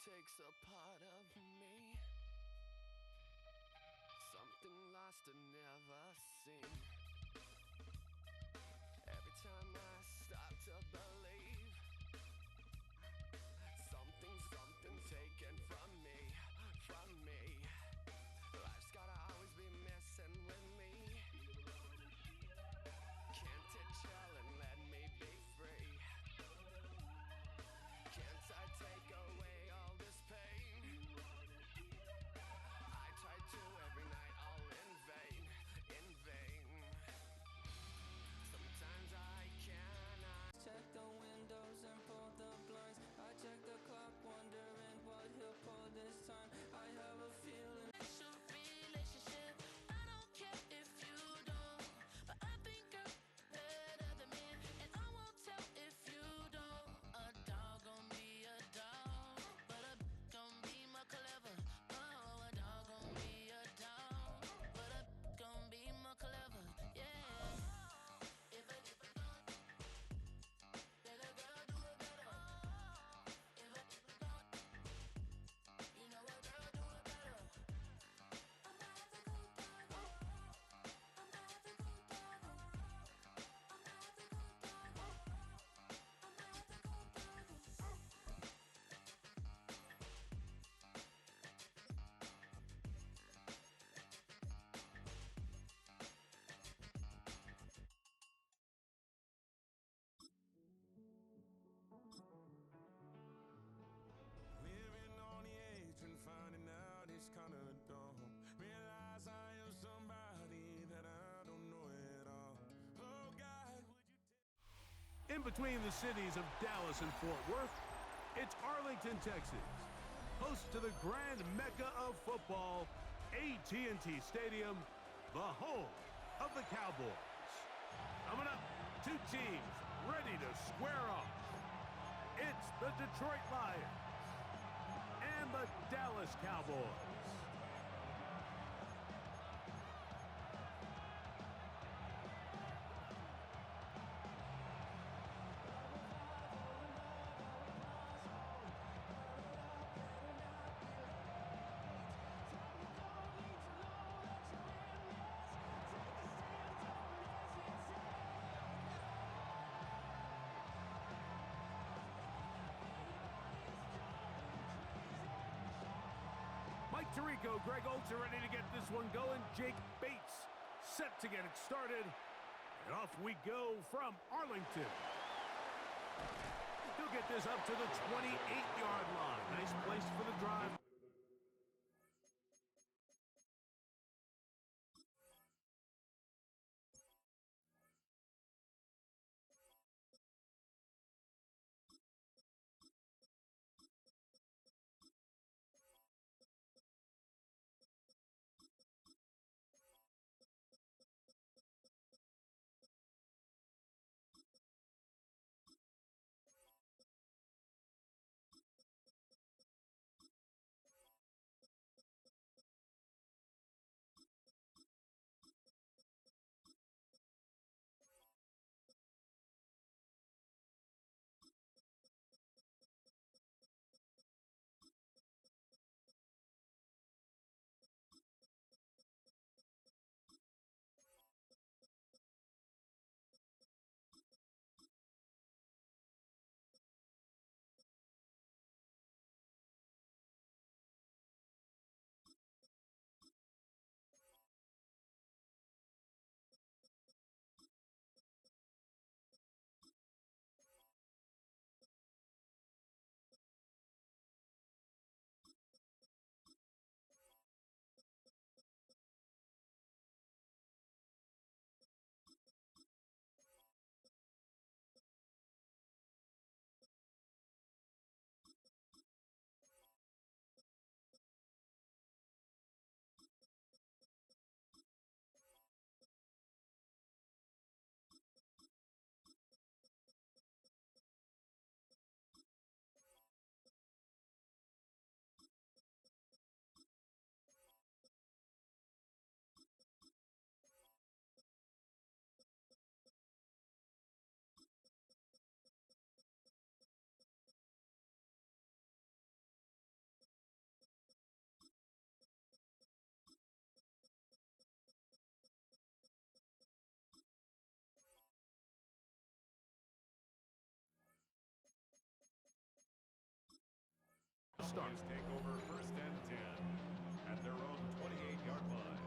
takes a part of me, something lost and never seen. Every time I start to believe, something taken from me. Life's gotta always be messing with me. Can't it chill and let me be free? Can't I take away all this pain? I try to every night, all in vain. Sometimes I cannot check the windows and pull the blinds. I check the clock, wondering what he'll pull this time. I have a feeling. Relationship, I don't care if you don't, but I think I'm better than me, and I won't tell if you don't. A dog gon' be a dog, but a gon' be more clever. Oh, a dog gon' be a dog, but a gon' be more clever. Yeah. If a don't, then a girl do it better. If a don't, you know a girl do it better. Living on the edge and finding out it's kinda dumb. Realize I am somebody that I don't know at all. Oh God, would you In between the cities of Dallas and Fort Worth, it's Arlington, Texas, host to the grand mecca of football, AT&T Stadium, the home of the Cowboys. Coming up, two teams ready to square off. It's the Detroit Lions and the Dallas Cowboys. Mike Tirico, Greg Olds are ready to get this one going. Jake Bates set to get it started. And off we go from Arlington. He'll get this up to the 28-yard line. Nice place for the drive. start. Take over 1st and 10 at their own 28-yard line.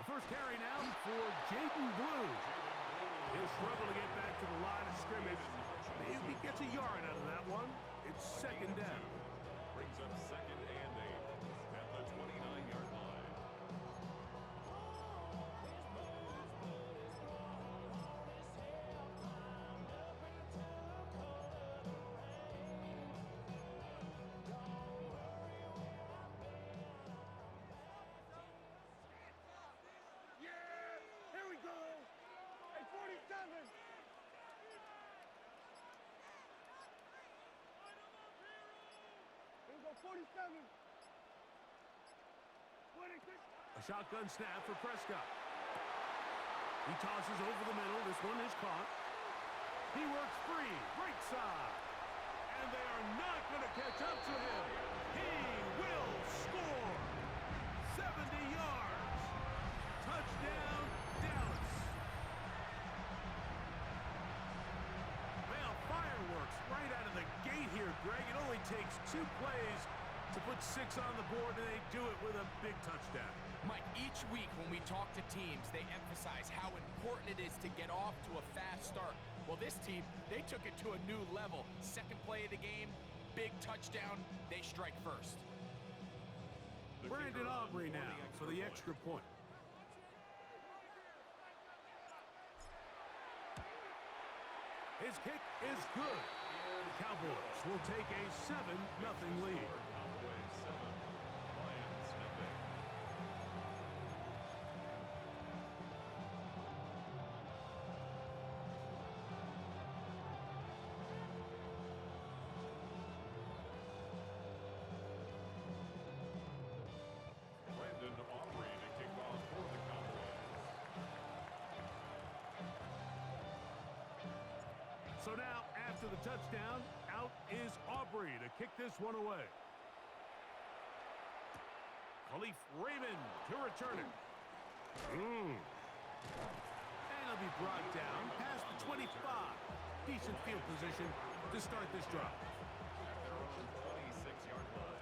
First carry now for Jaden Blue. He'll struggle to get back to the line of scrimmage. Maybe gets a yard out of that one. It's 2nd down. Brings up 2nd and 8 at the 29-yard line. A shotgun snap for Prescott. He tosses over the middle. This one is caught. He works free, right side. And they are not going to catch up to him. He will score. 70 yards. Touchdown, Dallas. Well, fireworks right out of the gate here, Greg. It only takes 2 plays to put 6 on the board, and they do it with a big touchdown. Mike, each week when we talk to teams, they emphasize how important it is to get off to a fast start. Well, this team, they took it to a new level. 2nd play of the game, big touchdown, they strike first. Brandon Aubrey now for the extra point. His kick is good. The Cowboys will take a 7-0 lead. So now, after the touchdown, out is Aubrey to kick this one away. Khalif Raymond to return it. And he'll be brought down past the 25. Decent field position to start this drive. At their own 26-yard line.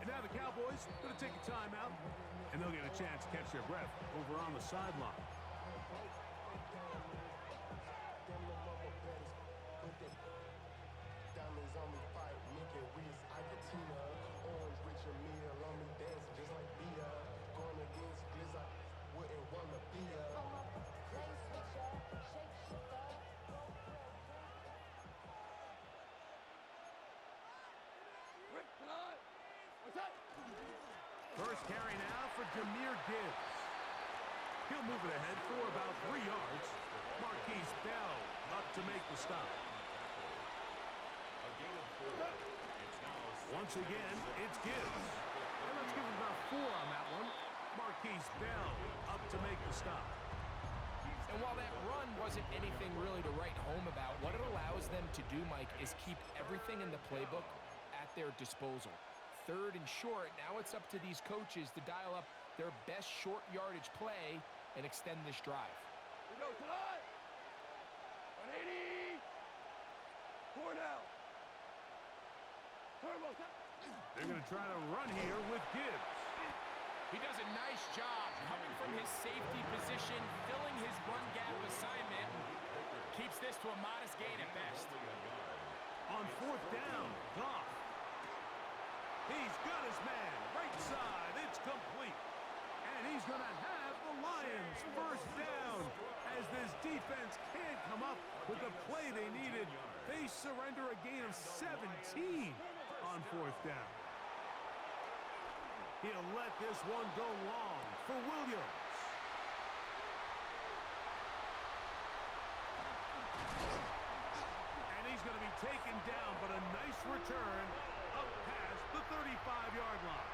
And now the Cowboys going to take a timeout, and they'll get a chance to catch their breath over on the sideline. First carry now for Jahmyr Gibbs. He'll move it ahead for about 3 yards. Marquise Bell up to make the stop. Once again, it's Gibbs. And let's give him about 4 on that one. Marquise Bell up to make the stop. And while that run wasn't anything really to write home about, what it allows them to do, Mike, is keep everything in the playbook at their disposal. 3rd and short, now it's up to these coaches to dial up their best short yardage play and extend this drive. We go tonight. 180. 4 now. Turbo. They're going to try to run here with Gibbs. He does a nice job coming from his safety position, filling his run gap assignment. Keeps this to a modest gain at best. On 4th down, Goff. He's got his man, right side, it's complete. And he's going to have the Lions first down as this defense can't come up with the play they needed. They surrender a gain of 17 on 4th down. He'll let this one go long. for Williams. And he's going to be taken down, but a nice return up past the 35-yard line.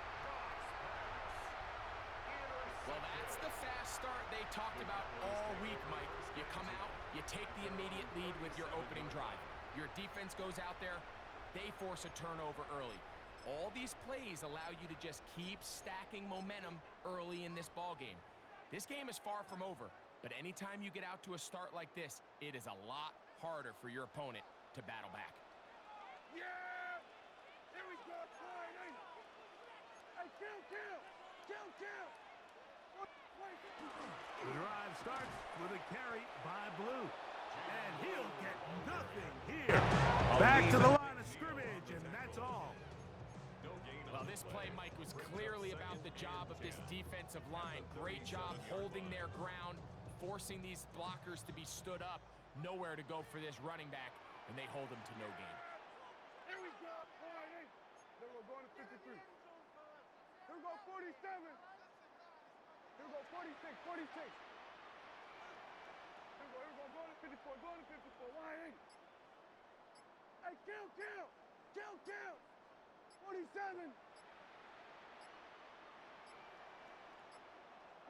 Well, that's the fast start they talked about all week, Mike. You come out, you take the immediate lead with your opening drive. Your defense goes out there, they force a turnover early. All these plays allow you to just keep stacking momentum early in this ball game. This game is far from over, but anytime you get out to a start like this, it is a lot harder for your opponent to battle back. Yeah! Here we go, Friday! Hey, kill! The drive starts with a carry by Blue. And he'll get nothing here. Back to the line of scrimmage, and that's all. Well, this play, Mike, was clearly about the job of this defensive line. Great job holding their ground, forcing these blockers to be stood up. Nowhere to go for this running back, and they hold him to no gain. Here we go, Friday! Then we're going to 53. Here we go, 47. Here we go, 46. Here we go, go to 54, why ain't? Hey, kill! 47.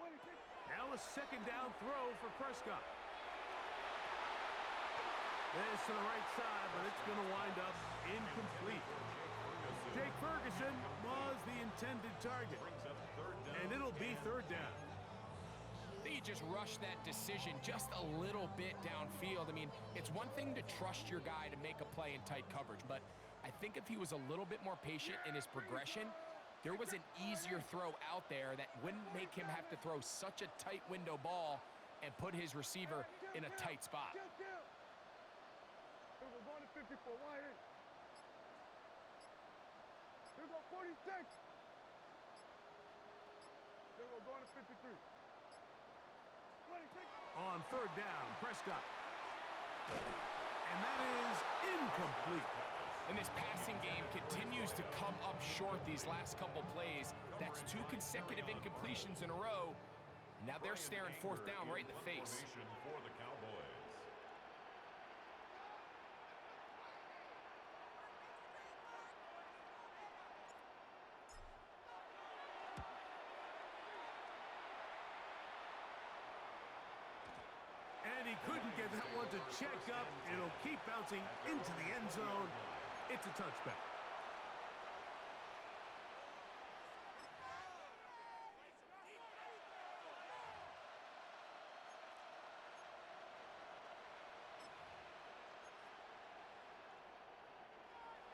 26. Now a second down throw for Prescott. This to the right side, but it's going to wind up incomplete. Jake Ferguson was the intended target, and it'll be third down. They just rushed that decision just a little bit downfield. I mean, it's one thing to trust your guy to make a play in tight coverage, but I think if he was a little bit more patient in his progression, there was an easier throw out there that wouldn't make him have to throw such a tight window ball and put his receiver in a tight spot. Here we go, going to 54, why ain't? Here we go, 46. Here we go, going to 53. 26. On third down, Prescott. And that is incomplete. And this passing game continues to come up short these last couple plays. That's 2 consecutive incompletions in a row. Now they're staring fourth down right in the face. For the Cowboys. And he couldn't get that one to check up. It'll keep bouncing into the end zone. It's a touchback.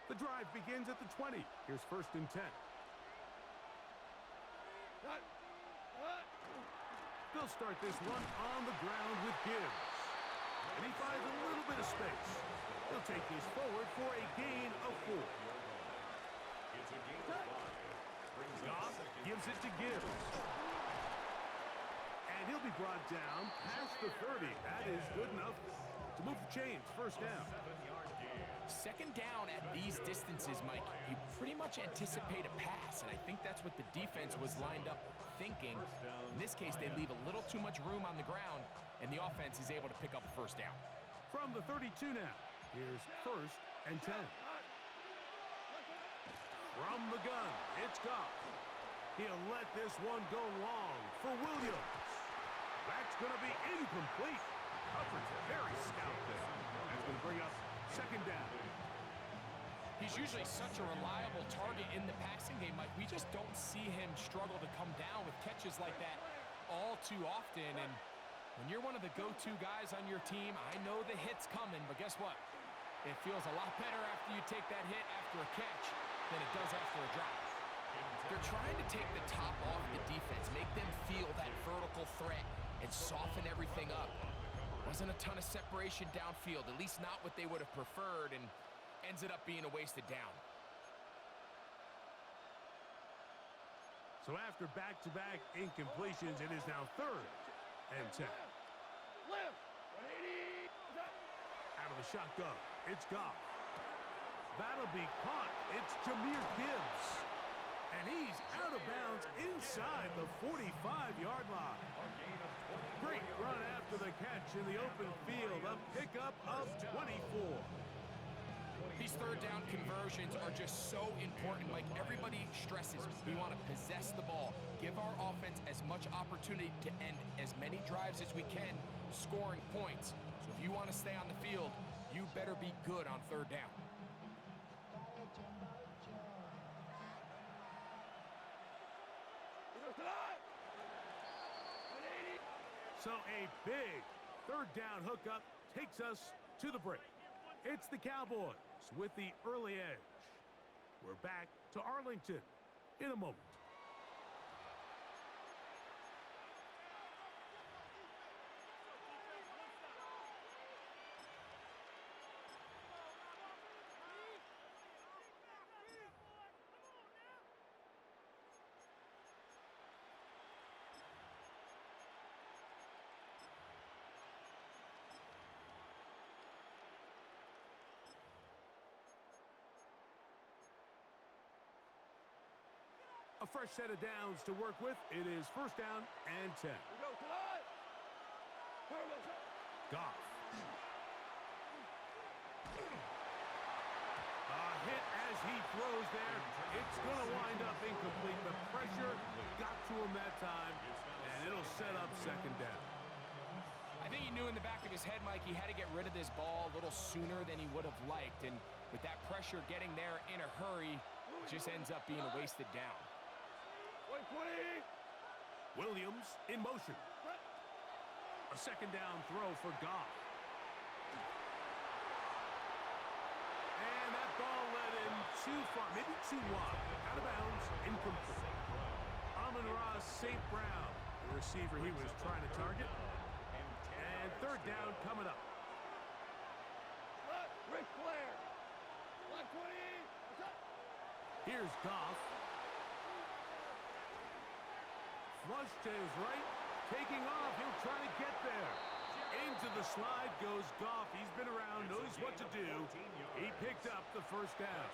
The drive begins at the 20. Here's first and 10. They'll start this one on the ground with Gibbs. And he finds a little bit of space. He'll take this forward for a gain of 4. It's a gain of 5. Goff gives it to Gibbs. And he'll be brought down past the 30. That is good enough to move the chains. First down. Second down at these distances, Mike, you pretty much anticipate a pass, and I think that's what the defense was lined up thinking. In this case, they leave a little too much room on the ground, and the offense is able to pick up a first down. From the 32 now, here's first and 10. From the gun, it's Goff. He'll let this one go long for Williams. That's going to be incomplete. Coverage very stout there. That's going to bring up second down. He's usually such a reliable target in the passing game, Mike. We just don't see him struggle to come down with catches like that all too often. And when you're one of the go-to guys on your team, I know the hit's coming, but guess what? It feels a lot better after you take that hit after a catch than it does after a drop. They're trying to take the top off the defense, make them feel that vertical threat, and soften everything up. Wasn't a ton of separation downfield, at least not what they would have preferred, and ends it up being a wasted down. So after back-to-back incompletions, it is now third and 10. Out of the shotgun, it's Goff. That'll be caught. It's Jahmyr Gibbs. And he's out of bounds inside the 45-yard line. Great run after the catch in the open field. A pickup of 24. These third down conversions are just so important. Like everybody stresses, we want to possess the ball, give our offense as much opportunity to end as many drives as we can, scoring points. So if you want to stay on the field, you better be good on third down. So a big third down hookup takes us to the break. It's the Cowboys with the early edge. We're back to Arlington in a moment. A fresh set of downs to work with. It is first down and 10. Goff. A hit as he throws there. It's going to wind up incomplete. The pressure got to him that time, and it'll set up second down. I think he knew in the back of his head, Mike, he had to get rid of this ball a little sooner than he would have liked. And with that pressure getting there in a hurry, it just ends up being a wasted down. Williams in motion. A second down throw for Goff. And that ball led him too far, maybe too wide. Out of bounds, incomplete. Amon-Ra St. Brown, the receiver he was trying to target. And third down coming up. Ric Flair. Here's Goff. Flush to his right, taking off, he'll try to get there. Into the slide goes Goff. He's been around, knows what to do. He picked up the first down.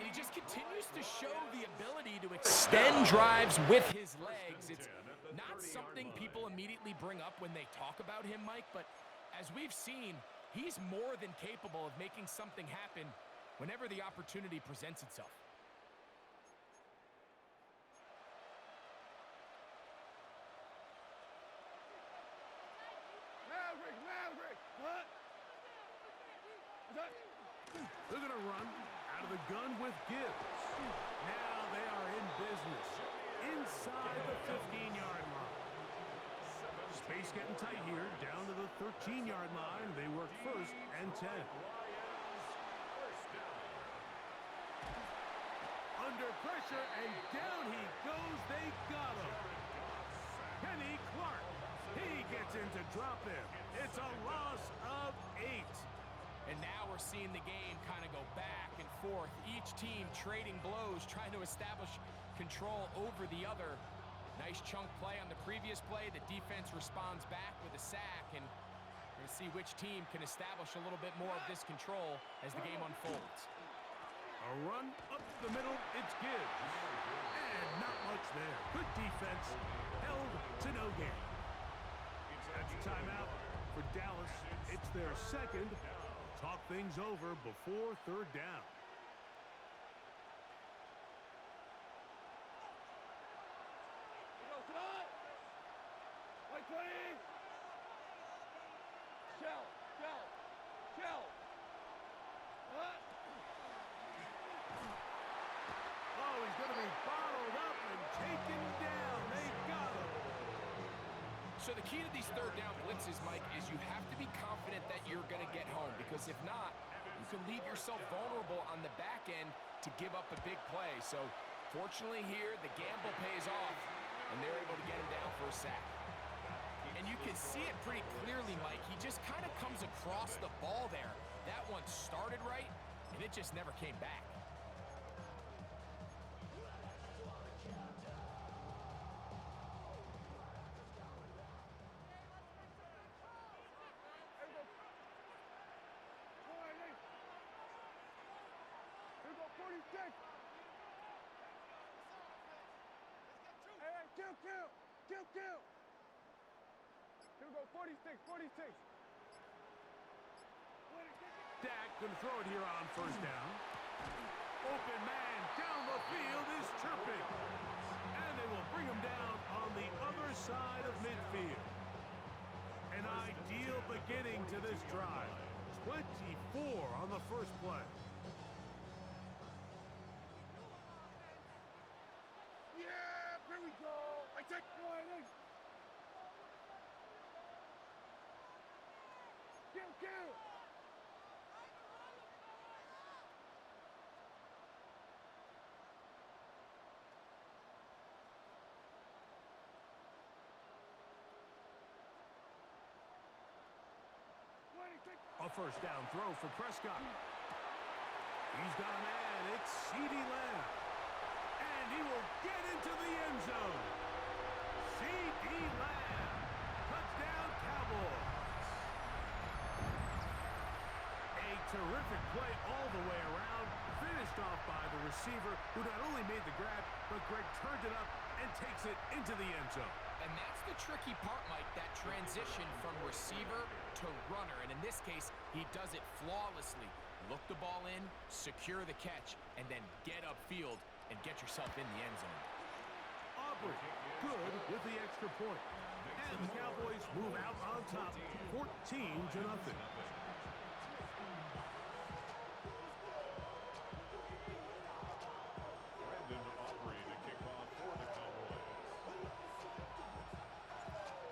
And he just continues to show the ability to extend drives with his legs. It's not something people immediately bring up when they talk about him, Mike, but as we've seen, he's more than capable of making something happen whenever the opportunity presents itself. Maverick. What? They're going to run out of the gun with Gibbs. Now they are in business inside the 15-yard line. Space getting tight here, down to the 13-yard line. They work first and 10. Under pressure, and down he goes. They got him. Kenny Clark. He gets in to drop him. It's a loss of 8. And now we're seeing the game kind of go back and forth. Each team trading blows, trying to establish control over the other. Nice chunk play on the previous play. The defense responds back with a sack, and we're going to see which team can establish a little bit more of this control as the game unfolds. A run up the middle, it's Gibbs. And not much there. Good defense, held to no gain. That's a timeout for Dallas. It's their second. Talk things over before third down. Oh, he's going to be bottled up and taken down. They got him. So the key to these third down blitzes, Mike, is you have to be confident that you're going to get home, because if not, you can leave yourself vulnerable on the back end to give up a big play. So fortunately here, the gamble pays off, and they're able to get him down for a sack. And you can see it pretty clearly, Mike. He just kind of comes across the ball there. That one started right, and it just never came back. Kill! Kill, kill! Here we go, 46, 46. Dak gonna throw it here on first down. Open man down the field is chirping. And they will bring him down on the other side of midfield. An ideal beginning to this drive. 24 on the first play. Yeah, here we go. I take one in. Kill, kill. A first down throw for Prescott. He's got a man. It's CeeDee Lamb. And he will get into the end zone. CeeDee Lamb. Touchdown, Cowboys. A terrific play all the way around. Finished off by the receiver, who not only made the grab, but Greg turned it up and takes it into the end zone. And that's the tricky part, Mike, that transition from receiver to runner. And in this case, he does it flawlessly. Look the ball in, secure the catch, and then get upfield and get yourself in the end zone. Aubrey, good with the extra point. And the Cowboys move out on top, 14-0.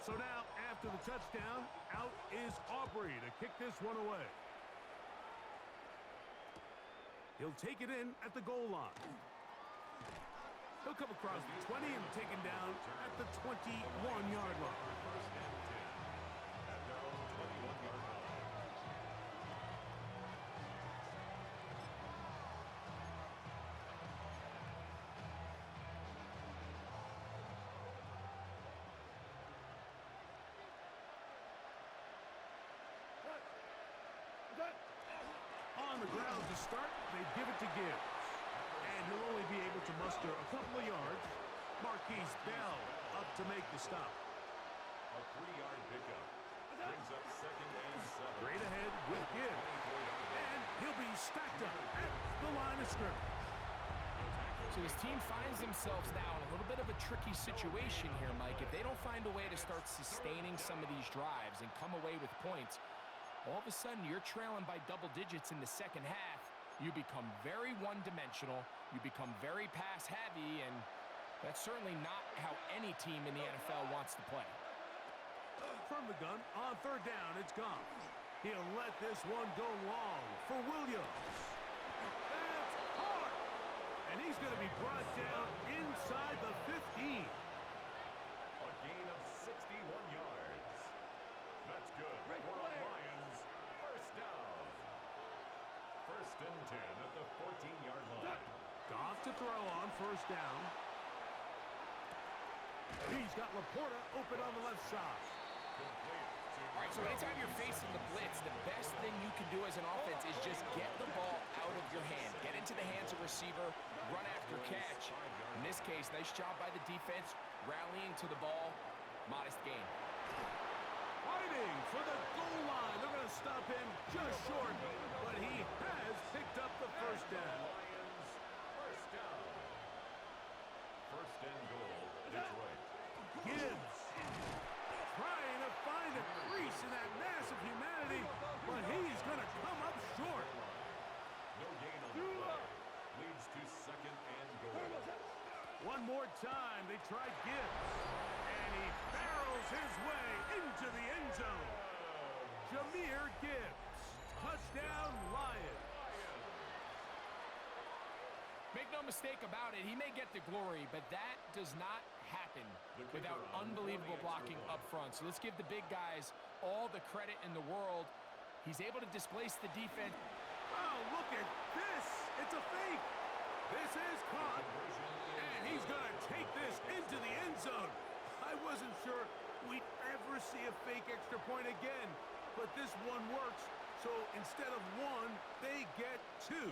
So now, after the touchdown, out is Aubrey to kick this one away. He'll take it in at the goal line. He'll come across the 20 and taken down at the 21-yard line. On the ground to start, they give it to Gibbs. And he'll only be able to muster a couple of yards. Marquise Bell up to make the stop. A 3-yard pickup. Brings up 2nd and 7. Straight ahead with Gibbs. And he'll be stacked up at the line of scrimmage. So his team finds themselves now in a little bit of a tricky situation here, Mike. If they don't find a way to start sustaining some of these drives and come away with points, all of a sudden you're trailing by double digits in the second half. You become very one-dimensional. You become very pass-heavy, and that's certainly not how any team in the NFL wants to play. From the gun, on third down, it's gone. He'll let this one go long for Williams. That's hard. And he's going to be brought down inside the 15. A gain of 61 yards. That's good for the Lions. First down. 1st and 10 at the 14-yard line. Goff to throw on first down. He's got Laporta open on the left side. All right, so anytime you're facing the blitz, the best thing you can do as an offense is just get the ball out of your hand. Get into the hands of receiver, run after catch. In this case, nice job by the defense, rallying to the ball. Modest gain. Fighting for the goal line. They're going to stop him just short, but he has picked up the first down. Lions, first down. 1st and goal, Detroit. Gibbs trying to find a crease in that mass of humanity, but he's going to come up short. No gain on the play. Leads to 2nd and goal. One more time, they try Gibbs, and he barrels his way into the end zone. Jahmyr Gibbs, touchdown Lions. Make no mistake about it, he may get the glory, but that does not happen without unbelievable blocking up front. So let's give the big guys all the credit in the world. He's able to displace the defense. Oh, look at this. It's a fake. This is caught, and he's going to take this into the end zone. I wasn't sure we'd ever see a fake extra point again, but this one works. So instead of one, they get two.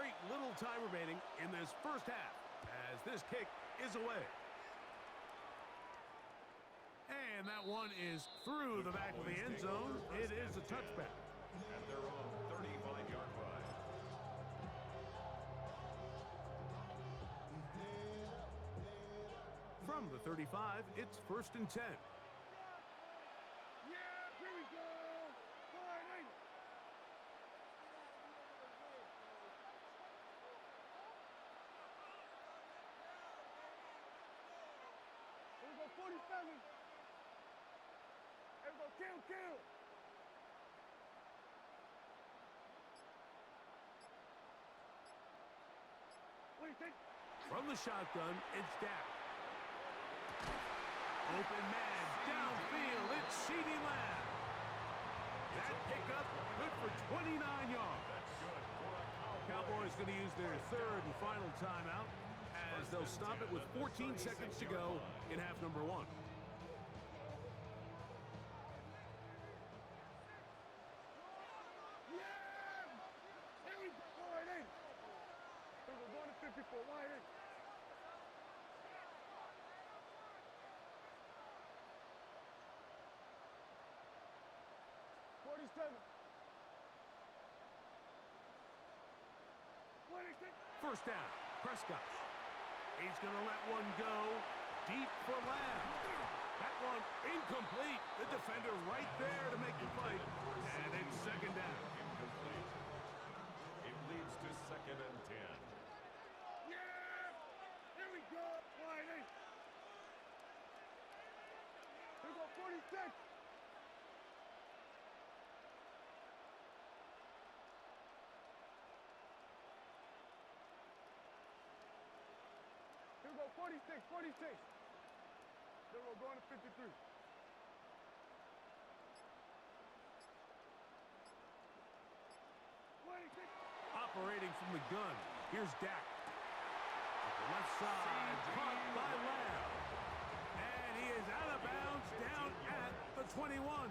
Very little time remaining in this first half as this kick is away. And that one is through the back of the end zone. It is a touchback. At their own 35-yard line. From the 35, it's 1st and 10. Yeah, here we go. Fine, here we go, 47. Here we go, kill. What do you think? From the shotgun, it's Dak. Open man, downfield, it's CeeDee Lamb. That pickup, good for 29 yards. Cowboys going to use their third and final timeout as they'll stop it with 14 seconds to go in half number 1. Here we go, wide in. We're going to 54, wide in. First down, Prescott. He's going to let one go deep for Lamb. That one incomplete. The defender right there to make the fight. And it's second down. Incomplete. It leads to 2nd and 10. Yeah! Here we go. Wide in. Here we go, 46. Here we go, 46. Then we're going to 53. Operating from the gun, here's Dak. To the left side, caught by Lamb. And he is out of bounds down at the 21.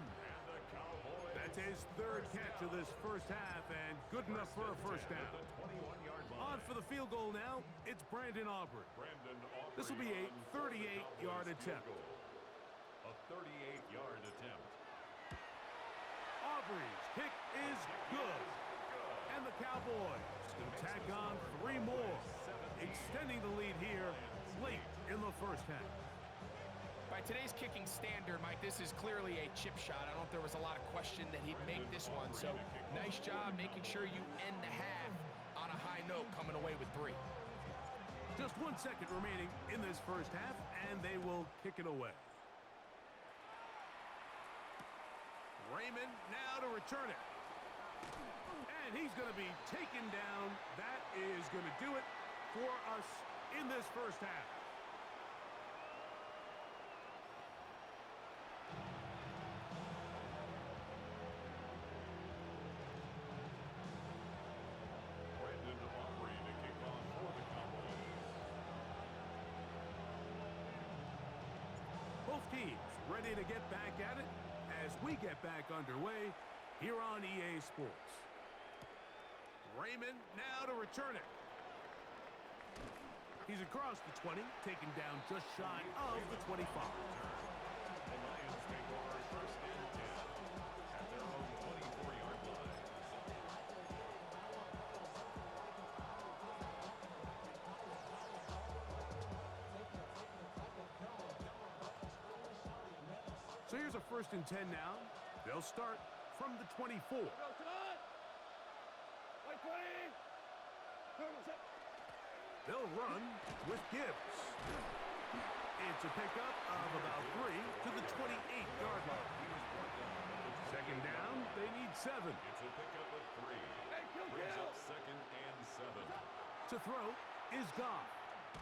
That's his third catch of this first half, and good enough for a first down. On for the field goal now, it's Brandon Aubrey. This will be a 38-yard attempt. A 38-yard attempt. Aubrey's kick is good. And the Cowboys will tack on 3 more, extending the lead here late in the first half. By today's kicking standard, Mike, this is clearly a chip shot. I don't know if there was a lot of question that he'd make this one. So nice job making sure you end the half on a high note, coming away with 3. Just 1 second remaining in this first half, and they will kick it away. Raymond now to return it. And he's going to be taken down. That is going to do it for us in this first half. Brandon Aubrey to kick on for the Cowboys. Both teams ready to get back at it as we get back underway here on EA Sports. Raymond now to return it. He's across the 20, taken down just shy of the 25. The Lions take over 1st and 10 at their own 24-yard line. So here's a 1st and 10 now. They'll start from the 24. They'll run with Gibbs. It's a pickup of about 3 to the 28-yard line. Second down, they need 7. It's a pickup of 3. Brings up 2nd and 7. To throw is Goff.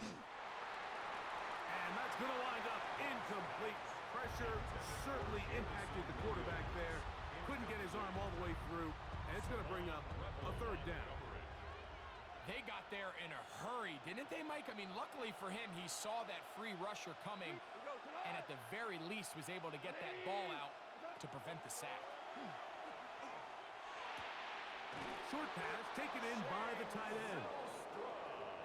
And that's going to wind up incomplete. Pressure certainly impacted the quarterback there. Couldn't get his arm all the way through, and it's going to bring up a 3rd down. They got there in a hurry, didn't they, Mike? I mean, luckily for him, he saw that free rusher coming and at the very least was able to get that ball out to prevent the sack. Short pass taken in by the tight end.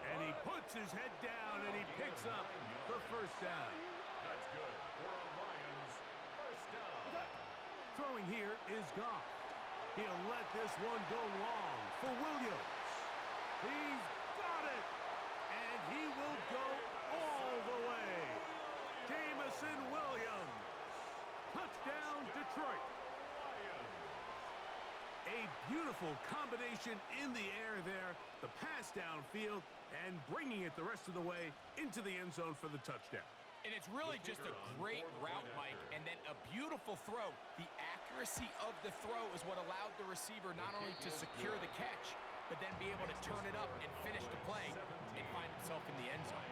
And he puts his head down and he picks up the first down. That's good for a Lions first down. Throwing here is Goff. He'll let this one go long for Williams. He's got it. And he will go all the way. Jamison Williams. Touchdown, Detroit. A beautiful combination in the air there. The pass downfield and bringing it the rest of the way into the end zone for the touchdown. And it's really just a great route, Mike, and then a beautiful throw. The accuracy of the throw is what allowed the receiver not only to secure the catch, but then be able to turn it up and finish the play and find himself in the end zone.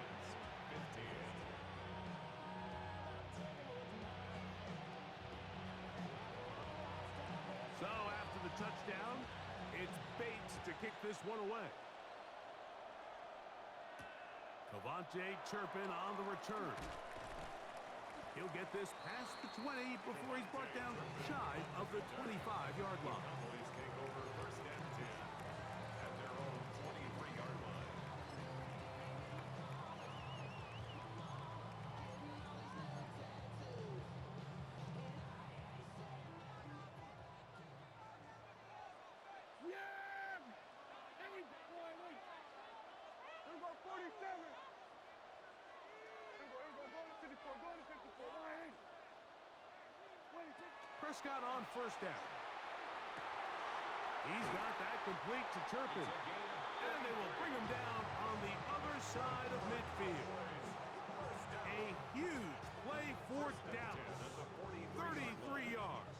So after the touchdown, it's Bates to kick this one away. Cavante Turpin on the return. He'll get this past the 20 before he's brought down shy of the 25-yard line. Cowboys take over first and 10 at their own 23-yard line. Yeah! Here we go, wait. Here we go, 47. Here we go, go to 54, go to 54, line 8. Prescott on first down. He's got that complete to Turpin. And they will bring him down on the other side of midfield. A huge play for Dallas. 33 yards.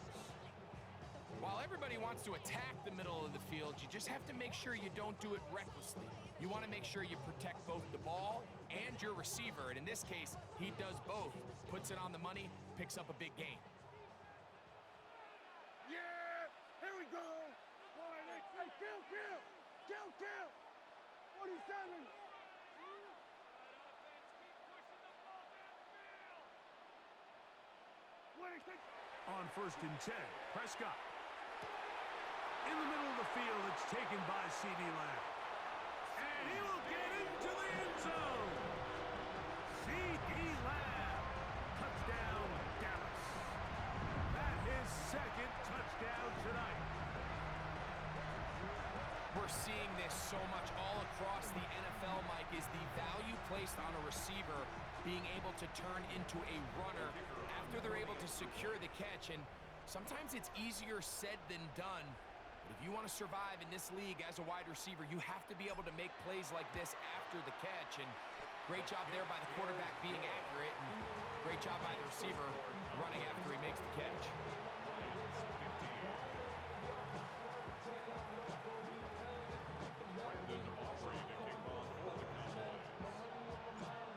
While everybody wants to attack the middle of the field, you just have to make sure you don't do it recklessly. You want to make sure you protect both the ball and your receiver. And in this case, he does both. Puts it on the money, picks up a big gain. Yeah! Here we go! Line 8. Hey, kill! 47! On first and 10, Prescott. In the middle of the field, it's taken by C.D. Lamb. And he will get into the end zone. C.D. Lamb. Touchdown, Dallas. That is second touchdown tonight. We're seeing this so much all across the NFL, Mike, is the value placed on a receiver being able to turn into a runner after they're able to secure the catch. And sometimes it's easier said than done. But if you want to survive in this league as a wide receiver, you have to be able to make plays like this after the catch. And great job there by the quarterback being accurate, and great job by the receiver running after he makes the catch.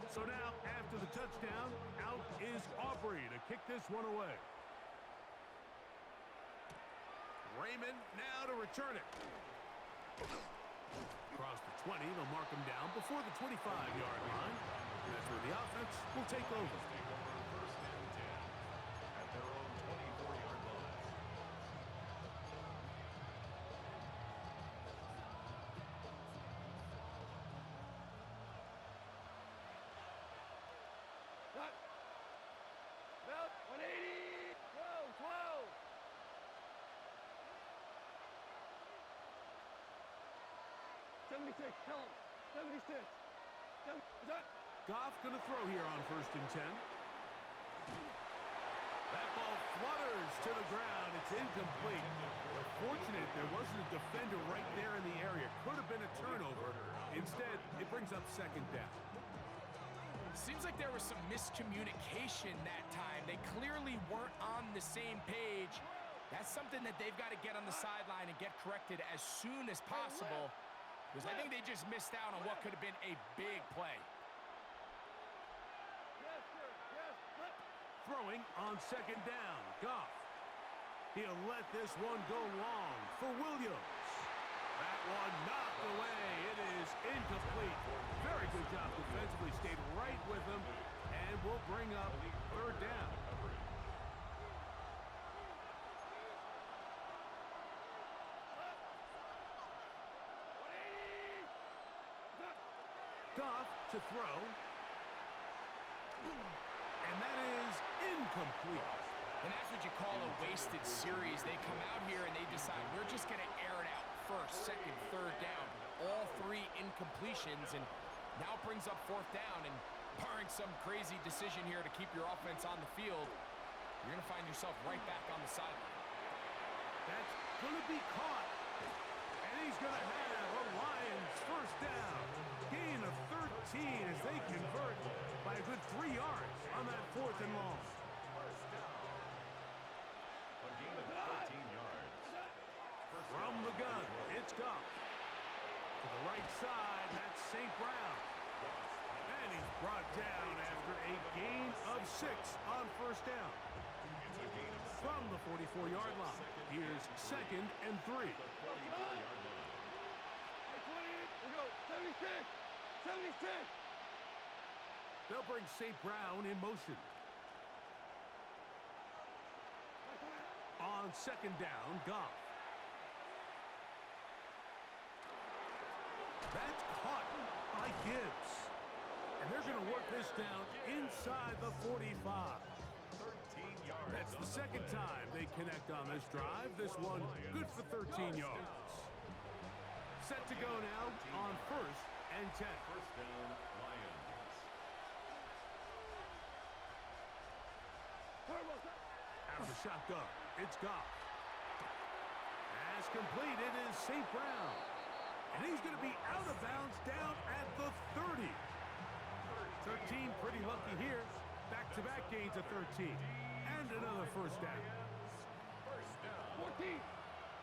So now, after the touchdown, out is Aubrey to kick this one away. Raymond now to return it. Across the 20, they'll mark him down before the 25-yard line. And that's where the offense will take over. First and 10 at their own 24-yard line. Cut. Belt, 180. 12. 76, tell him. 76. Is that? Goff going to throw here on first and 10. That ball flutters to the ground. It's incomplete. But fortunate there wasn't a defender right there in the area. Could have been a turnover. Instead, it brings up second down. Seems like there was some miscommunication that time. They clearly weren't on the same page. That's something that they've got to get on the sideline and get corrected as soon as possible, because I think they just missed out on what could have been a big play. Yes, sir. Yes. Throwing on second down, Goff. He'll let this one go long for Williams. That one knocked away. It is incomplete. Very good job defensively. Stayed right with him and will bring up third down. Goff to throw. And that is incomplete. And that's what you call a wasted series. They come out here and they decide we're just going to air it out first, second, third down. All three incompletions, and now brings up fourth down. And barring some crazy decision here to keep your offense on the field, you're going to find yourself right back on the sideline. That's going to be caught. And he's going to have a Lions first down. Gain of 13 as they convert by a good 3 yards on that fourth and long. First down. A gain of 13 yards. From the gun, it's Goff. To the right side, that's St. Brown. And he's brought down after a gain of 6 on first down. It's a gain of 6. From the 44-yard line, here's 2nd and 3. 44-yard line. 28. We go. 76. 76. They'll bring St. Brown in motion. On 2nd down, Goff. That's caught by Gibbs. And they're going to work this down inside the 45. 13 yards. That's the second time they connect on this drive. This one good for 13 yards. Set to go now on 1st and 10. First down, Lions. Out of the shotgun, it's Goff. Pass completed is St. Brown. And he's going to be out of bounds down at the 30. 13 pretty lucky here. Back-to-back gains of 13. And another first down. First down. 14.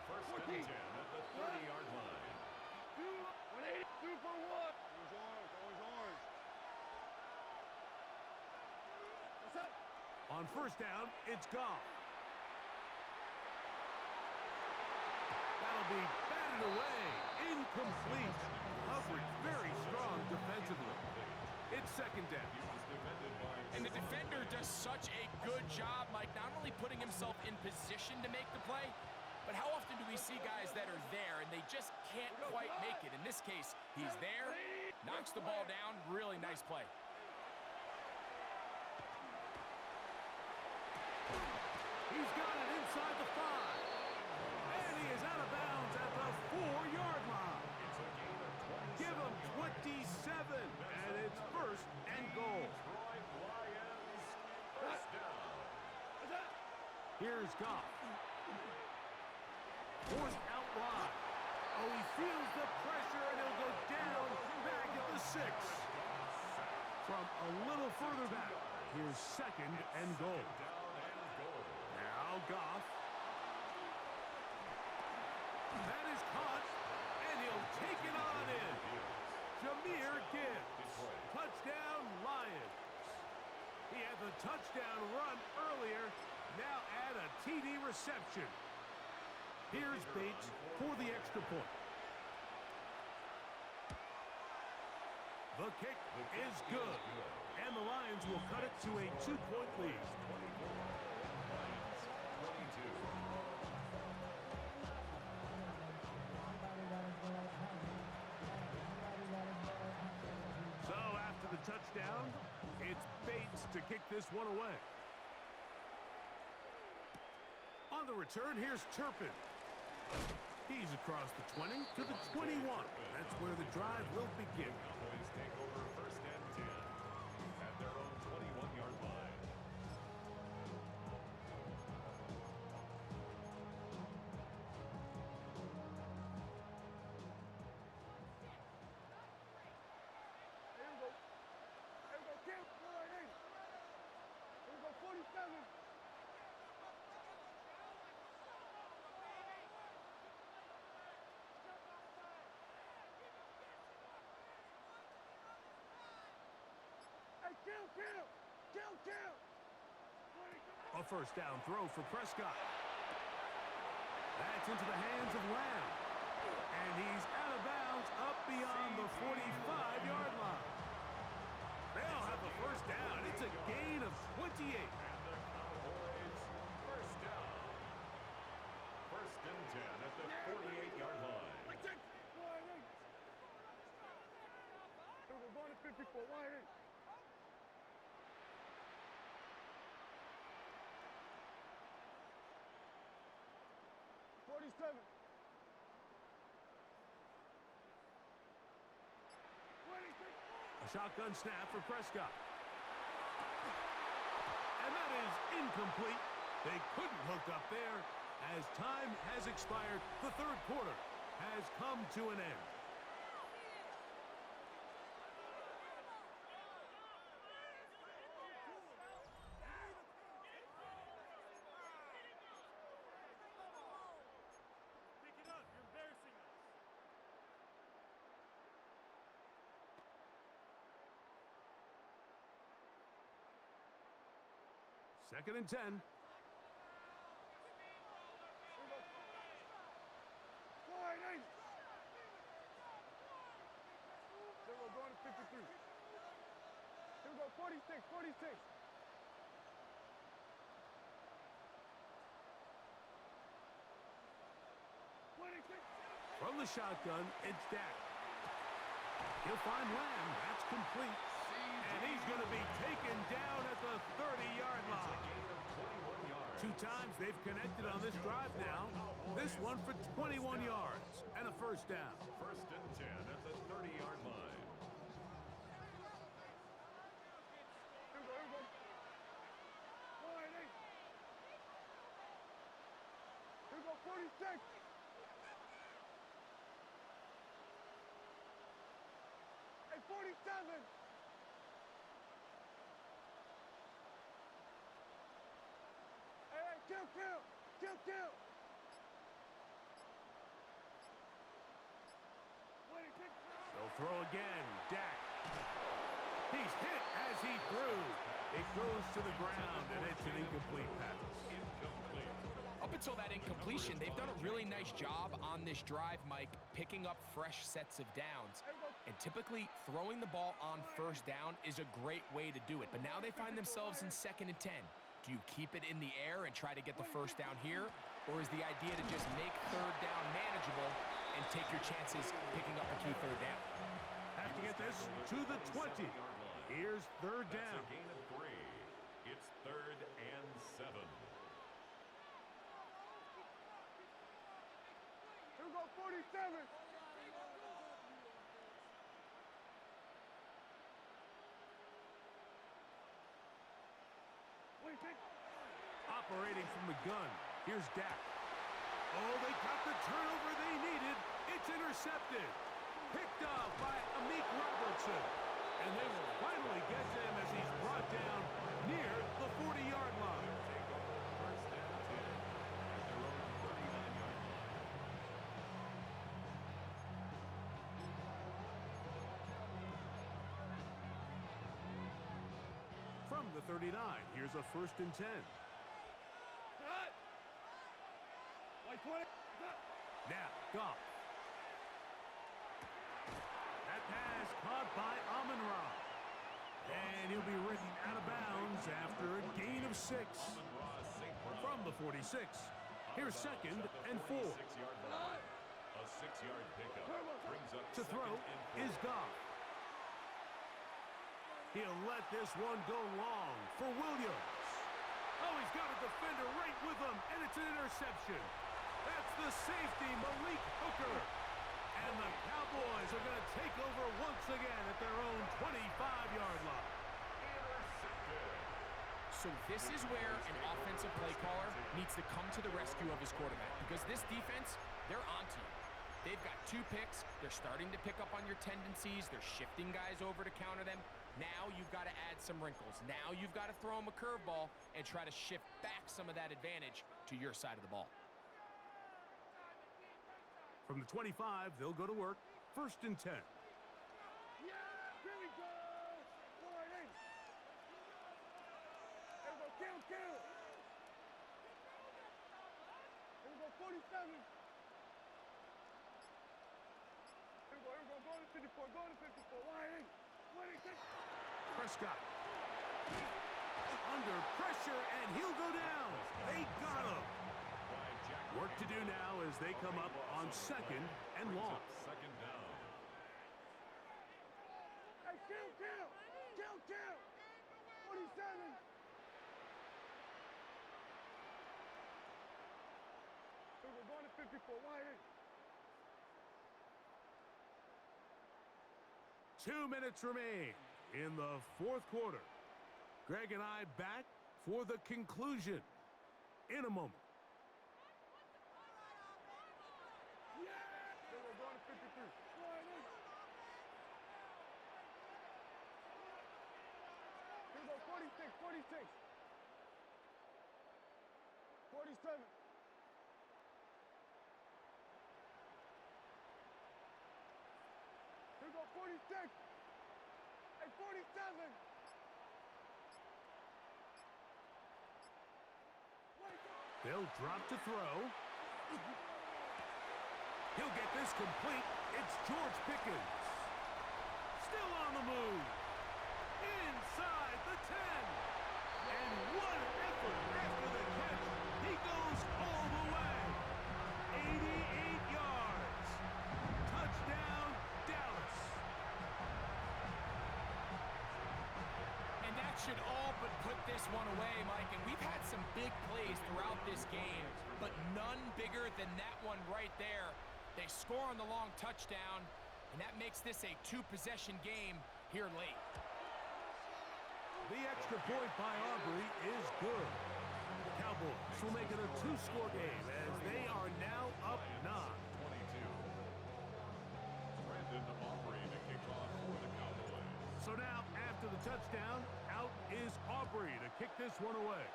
First and 10 at the 30-yard line. 180. 2 for 1. Always orange. Always orange. What's up? On first down, it's Goff. That'll be batted away. Incomplete. Coverage very strong defensively. It's 2nd down. And the defender does such a good job, Mike, not only putting himself in position to make the play, but how often do we see guys that are there and they just can't quite make it? In this case, he's there, knocks the ball down, really nice play. He's got it inside the 5. And he is out of bounds at the 4-yard line. It's a gain of 27. Give him 27. And it's 1st and goal. Detroit Lions. First down. Here's Goff. Forced out wide. Oh, he feels the pressure, and he'll go down back at the 6. From a little further back, here's 2nd and goal. Now Goff. That is caught, and he'll take it on in. Jahmyr Gibbs. Touchdown, Lions. He had the touchdown run earlier. Now add a TD reception. Here's Bates for the extra point. The kick is good. And the Lions will cut it to a 2-point lead. So after the touchdown, it's Bates to kick this one away. On the return, here's Turpin. He's across the 20 to the 21. That's where the drive will begin. Cowboys take over first and 10 at their own 21-yard line. Here we go. Here we go. Kim. Here we go. 47. Kill. A first down throw for Prescott. That's into the hands of Lamb. And he's out of bounds up beyond the 45-yard line. They'll have the first down. It's a gain of 28. And the Cowboys first down. First and 10 at the 48-yard line. We're going 54, wide 8. 47. 26. A shotgun snap for Prescott. And that is incomplete. They couldn't hook up there. As time has expired, the third quarter has come to an end. Second and 10. Wide 8. Here we go, going to 53. Here we go, 46, 46. From the shotgun, it's Dak. He'll find Lamb. That's complete. And he's going to be taken down at the 30-yard line. 2 times they've connected on this drive now. This one for 21 yards and a first down. First and 10 at the 30-yard line. Here we go. Wide 8. Here we go, 46. Hey, 47. Hey, kill. They'll throw again. Dak. He's hit as he threw. It goes to the ground, and it's an incomplete pass. Up until that incompletion, they've done a really nice job on this drive, Mike, picking up fresh sets of downs. And typically, throwing the ball on first down is a great way to do it. But now they find themselves in second and 10. Do you keep it in the air and try to get the first down here? Or is the idea to just make third down manageable and take your chances picking up a key third down? Have to get this to the 20. Here's third down. That's a gain of 3. It's third and 7. Here we go, 47. Operating from the gun. Here's Dak. Oh, they got the turnover they needed. It's intercepted. Picked off by Amik Robertson. And they will finally get to him as he's brought down near the 40-yard line. First and 10 at their own 39-yard line. From the 39, here's a first and 10. Now, Goff. That pass caught by Amon-Ra. And he'll be ridden out of bounds after a gain of 6. From the 46, here's second and 4. 6-yard line. A 6-yard pickup brings up To throw is Goff. He'll let this one go long for Williams. Oh, he's got a defender right with him, and it's an interception. That's the safety, Malik Hooker. And the Cowboys are going to take over once again at their own 25-yard line. So this is where an offensive play caller needs to come to the rescue of his quarterback, because this defense, they're onto you. They've got 2 picks. They're starting to pick up on your tendencies. They're shifting guys over to counter them. Now you've got to add some wrinkles. Now you've got to throw them a curveball and try to shift back some of that advantage to your side of the ball. From the 25, they'll go to work. First and 10. Yeah, here we go. Wide 8. Here we go, kill. Here we go, 47. Here we go, go to 54, wide 8. Prescott. Under pressure, and he'll go down. They got him. Work to do now as they come up on second and long. Second down. Hey, kill. kill! Kill, kill! 47! So we're going to 54. Wide eight. 2 minutes remain in the fourth quarter. Greg and I back for the conclusion in a moment. So we're going to 53. Wide eight. Here we go, 46, 46. 47. Here we go, 46. And 47. They'll drop to throw. He'll get this complete. It's George Pickens. Still on the move. Inside the 10. And what an effort after the catch. He goes all the way. 88 yards. Touchdown, Dallas. And that should all but put this one away, Mike. And we've had some big plays throughout this game, but none bigger than that one right there. They score on the long touchdown, and that makes this a two-possession game here late. The extra point by Aubrey is good. The Cowboys will make it a two-score game as they are now up 9. 22. Brandon Aubrey to kick off for the Cowboys. So now, after the touchdown, out is Aubrey to kick this one away.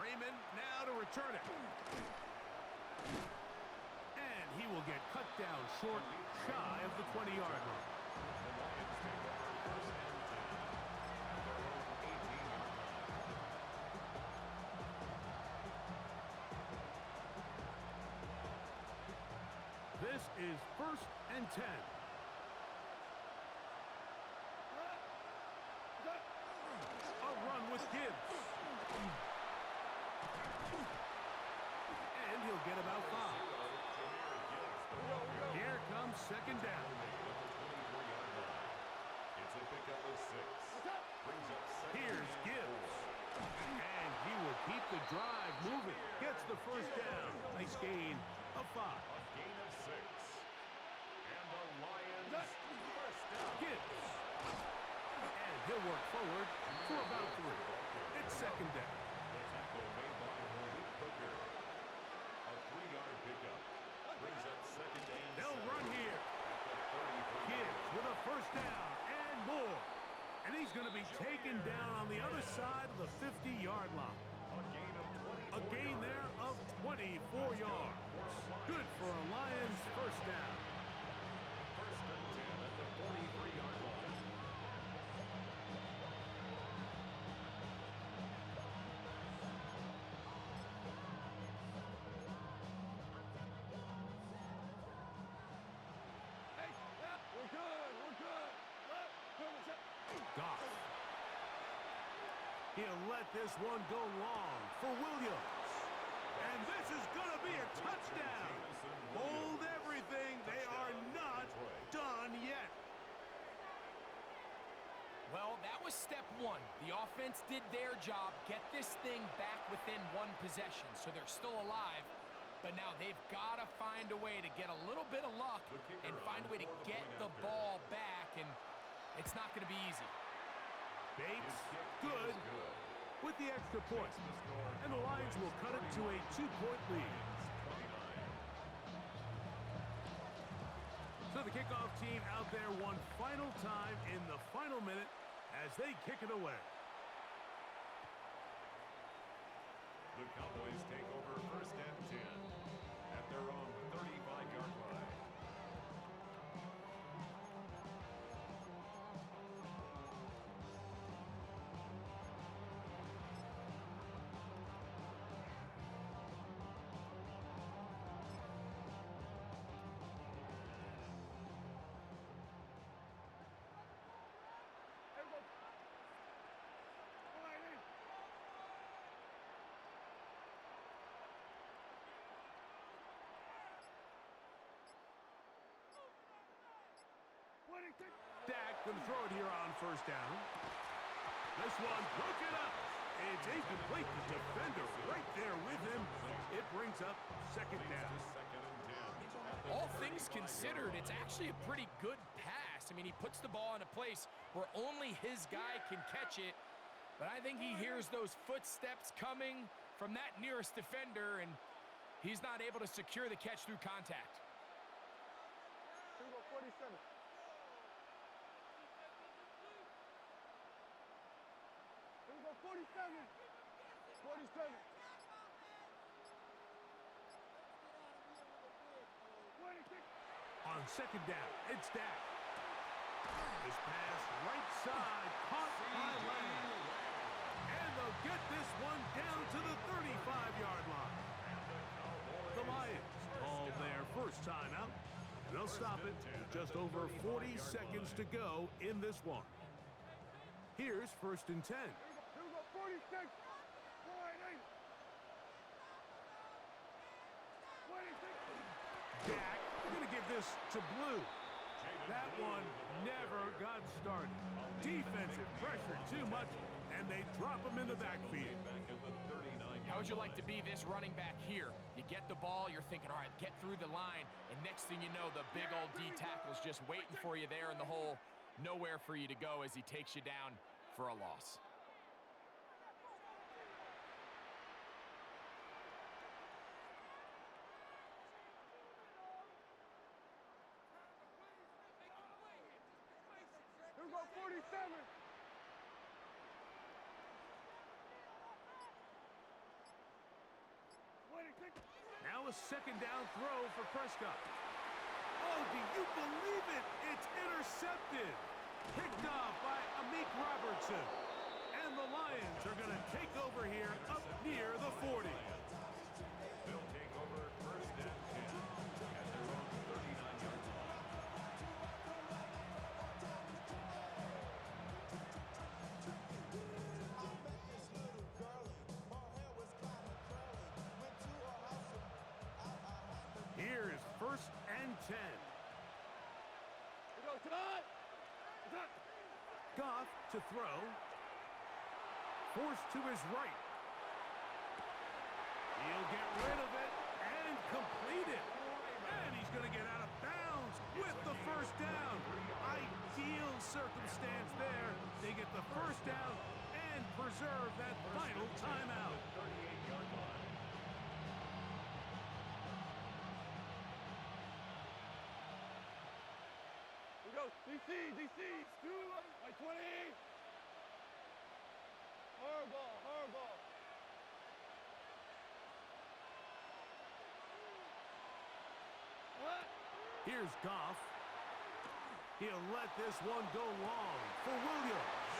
Raymond now to return it. And he will get cut down short, shy of the 20-yard line. The Lions take over first and 10 at their own 18-yard line. This is first and 10. A run with Gibbs. And he'll get about 5. Here comes second down. It's a pickup of 6. Brings up second Here's and Gibbs. 4. And he will keep the drive moving. Gets the first down. Nice gain of 5. A gain of 6. And the Lions first down. Gibbs. And he'll work forward for about 3. It's second down. The tackle made by Malik Hooker. A 3-yard pickup. Brings up second and They'll 7. run here. At the 33. Gibbs with a first down and more. And he's going to be taken down on the other side of the 50-yard line. A gain of 24. A gain there of 24 yards. Good for a Lions first down. First and 10 at the 43-yard line. We're good, we're good. Goff. He'll let this one go long for Williams. And this is going to be a touchdown. Hold everything. They are not done yet. Well, that was step one. The offense did their job, get this thing back within one possession, so they're still alive. But now they've got to find a way to get a little bit of luck and find a way to get the ball back, and it's not going to be easy. Bates, good, with the extra point. And the Lions will cut it to a 2-point lead. So the kickoff team out there one final time in the final minute as they kick it away. The Cowboys take over first and 10 at their own 35-yard line. Dak going to throw it here on first down. This one broken up. It's incomplete. The defender right there with him. It brings up second down. All things considered, it's actually a pretty good pass. I mean, he puts the ball in a place where only his guy can catch it. But I think he hears those footsteps coming from that nearest defender, and he's not able to secure the catch through contact. Here we go, 47. Here we go, 47. 47. 26. On second down, it's Dak. This pass right side, caught by Lang. And they'll get this one down to the 35-yard line. The Lions call their first timeout, and they'll stop it with just over 40 seconds to go in this one. Here's first and 10. Here we go, 46. 26. Dak going to give this to Blue. That one never got started. Defensive pressure too much, and they drop him in the backfield. How would you like to be this running back here? You get the ball, you're thinking, all right, get through the line, and next thing you know, the big old D tackle's just waiting for you there in the hole. Nowhere for you to go as he takes you down for a loss. Here we go, 47. Now a second down throw for Prescott. Oh, do you believe it? It's intercepted. Picked off by Amik Robertson. And the Lions are going to take over here up near the 40. They'll take over first and 10 at their own 39-yard line. Here's first and 10. Here we go, Todd. Goff to throw. Forced to his right. He'll get rid of it and complete it. And he's going to get out of bounds with the first down. Ideal circumstance there. They get the first down and preserve that final timeout. 38-yard line. Here we go, DC. Like 20. Hard ball. What? Here's Goff. He'll let this one go long for Williams.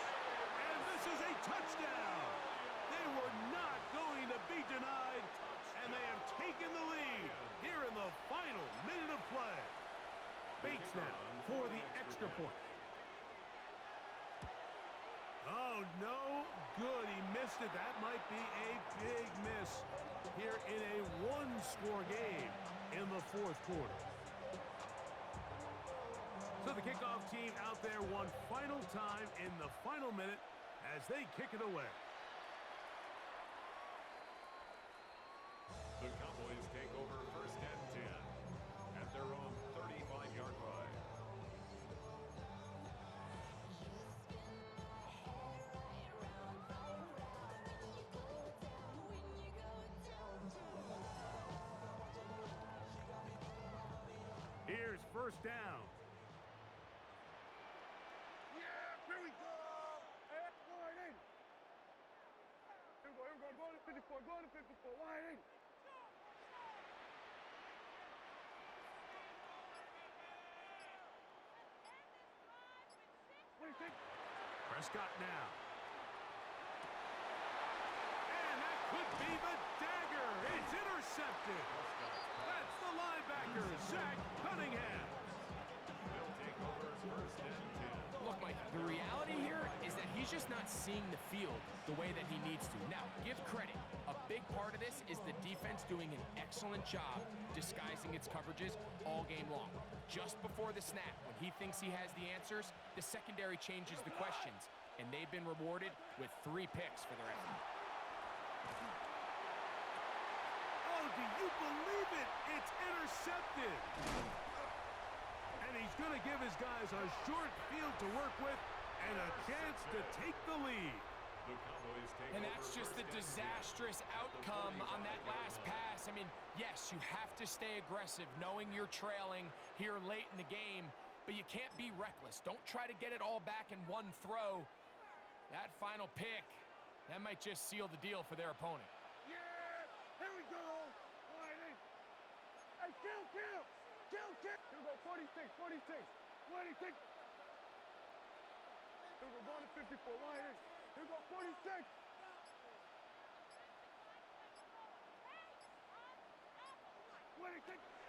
And this is a touchdown. They were not going to be denied, and they have taken the lead here in the final minute of play. Bates now for the extra point. Oh, no good. He missed it. That might be a big miss here in a one-score game in the fourth quarter. So the kickoff team out there one final time in the final minute as they kick it away. The Cowboys take over first and 10 at their own 35-yard line. Here's first down. Yeah, here we go. Hey, wide in. Here we go. Go to 54. Wide in. Prescott now. And that could be the dagger. It's intercepted. That's the linebacker, Zach Cunningham. They'll take over first and 10. Look, Mike, the reality here is that he he's just not seeing the field the way that he needs to. Now, give credit. A big part of this is the defense doing an excellent job disguising its coverages all game long. Just before the snap, when he thinks he has the answers, the secondary changes the questions, and they've been rewarded with 3 picks for their effort. Oh, do you believe it? It's intercepted. And he's going to give his guys a short field to work with and a chance to take the lead. The Cowboys take And over that's just the first and 10. disastrous outcome on that last pass. I mean, yes, you have to stay aggressive knowing you're trailing here late in the game, but you can't be reckless. Don't try to get it all back in one throw. That final pick, that might just seal the deal for their opponent. Yeah, here we go. All right, hey, kill. Here we go, 46. 26. Here we go, going to 54. All right, here we go, 46.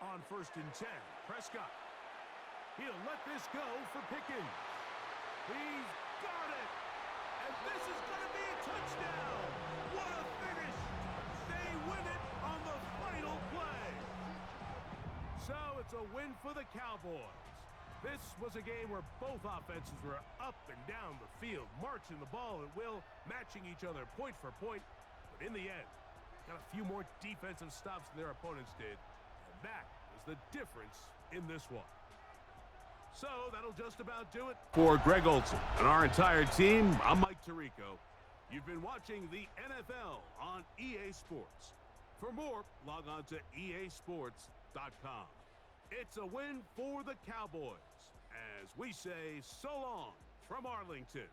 On 1st and 10, Prescott. He'll let this go for Pickens. He's got it. And this is going to be a touchdown. What a finish. They win it on the final play. So it's a win for the Cowboys. This was a game where both offenses were up and down the field, marching the ball at will, matching each other point for point. But in the end, got a few more defensive stops than their opponents did. And that was the difference in this one. So that'll just about do it. For Greg Olson and our entire team, I'm Mike Tirico. You've been watching the NFL on EA Sports. For more, log on to easports.com. It's a win for the Cowboys, as we say so long from Arlington.